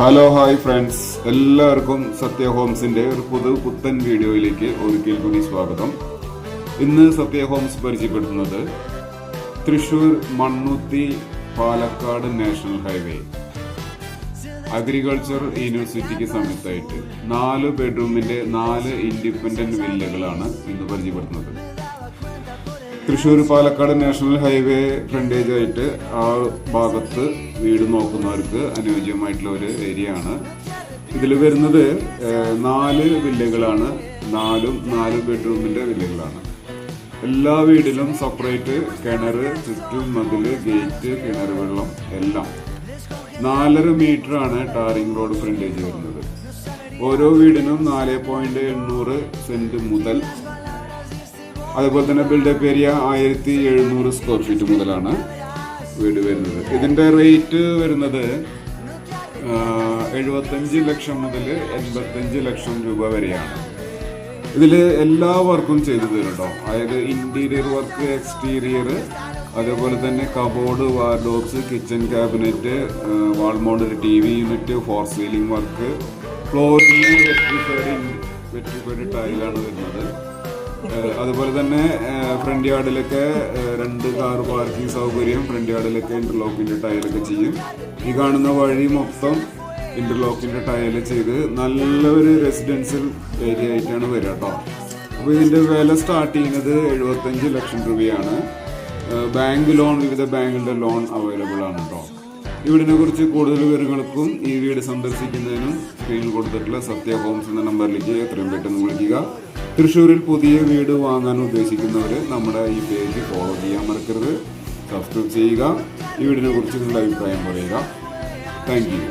Hello hi friends, എല്ലാവർക്കും സത്യ ഹോംസിന്റെ ഒരു പുത്തൻ വീഡിയോയിലേക്ക് ഒരിക്കൽ കൂടി സ്വാഗതം. ഇന്ന് സത്യ ഹോംസ് പരിചയപ്പെടുത്തുന്നത് Thrissur Mannuthy Palakkad national highway agriculture യൂണിവേഴ്സിറ്റിക്ക് സമീപത്തായിട്ട് 4 ബെഡ്റൂമിന്റെ 4 ഇൻഡിപെൻഡന്റ് വില്ലകളാണ് ഇന്ന് പരിചയപ്പെടുത്തുന്നത്. Thrissur Palakkad national highway frontage ആയിട്ട് ആ ഭാഗത്ത് വീട് നോക്കുന്നവർക്ക് അനുയോജ്യമായിട്ടുള്ള ഒരു ഏരിയ ആണ്. ഇതിൽ വരുന്നത് 4 വില്ലകളാണ്. 4 ബെഡ്റൂമിന്റെ വില്ലകളാണ്. എല്ലാ വീടിലും സെപ്പറേറ്റ് കിണർ, ചുറ്റും മതില്, ഗേറ്റ്, കിണർ വെള്ളം എല്ലാം. 4.5 മീറ്ററാണ് ടാറിംഗ് റോഡ് ഫ്രണ്ടേജ് വരുന്നത്. ഓരോ വീടിനും 4.800 സെന്റ് മുതൽ, അതുപോലെ തന്നെ ബിൽഡപ്പ് ഏരിയ 1700 സ്ക്വയർ ഫീറ്റ് മുതലാണ് വീട് വരുന്നത്. ഇതിന്റെ റേറ്റ് വരുന്നത് 75 ലക്ഷം മുതൽ 85 ലക്ഷം രൂപ വരെയാണ്. ഇതിൽ എല്ലാ വർക്കും ചെയ്തു തരും കേട്ടോ. അതായത് ഇന്റീരിയർ വർക്ക്, എക്സ്റ്റീരിയർ, അതേപോലെ തന്നെ cupboard, wardrobes, kitchen cabinet, wall mounted TV unit, for ceiling work, flooring vitrified ടൈലാണ് വരുന്നത്. അതുപോലെ തന്നെ ഫ്രണ്ട് യാർഡിലൊക്കെ 2 കാർ പാർക്കിംഗ് സൗകര്യം, ഫ്രണ്ട് യാർഡിലൊക്കെ ഇന്റർലോക്കിന്റെ ടൈലൊക്കെ ചെയ്യും. ഈ കാണുന്ന വഴി മൊത്തം ഇന്റർലോക്കിന്റെ ടൈല് ചെയ്ത് നല്ലൊരു റെസിഡൻഷ്യൽ ഏരിയ ആയിട്ടാണ് വരിക കേട്ടോ. അപ്പോൾ ഇതിന്റെ വില സ്റ്റാർട്ട് ചെയ്യുന്നത് 75 ലക്ഷം രൂപയാണ്. ബാങ്ക് ലോൺ, വിവിധ ബാങ്കുകളുടെ ലോൺ അവൈലബിൾ ആണ് കേട്ടോ. വീടിനെ കുറിച്ച് കൂടുതൽ വിവരങ്ങൾക്കും ഈ വീട് സന്ദർശിക്കുന്നതിനും സ്ക്രീനിൽ കൊടുത്തിട്ടുള്ള സത്യ ഹോംസ് എന്ന നമ്പറിലേക്ക് എത്രയും പെട്ടെന്ന് വിളിക്കുക. തൃശ്ശൂരിൽ പുതിയ വീട് വാങ്ങാൻ ഉദ്ദേശിക്കുന്നവർ നമ്മുടെ ഈ പേജ് ഫോളോ ചെയ്യാൻ മറക്കരുത്. സബ്സ്ക്രൈബ് ചെയ്യുക. ഈ വീടിനെ കുറിച്ച് നിങ്ങളുടെ അഭിപ്രായം പറയുക. Thank you.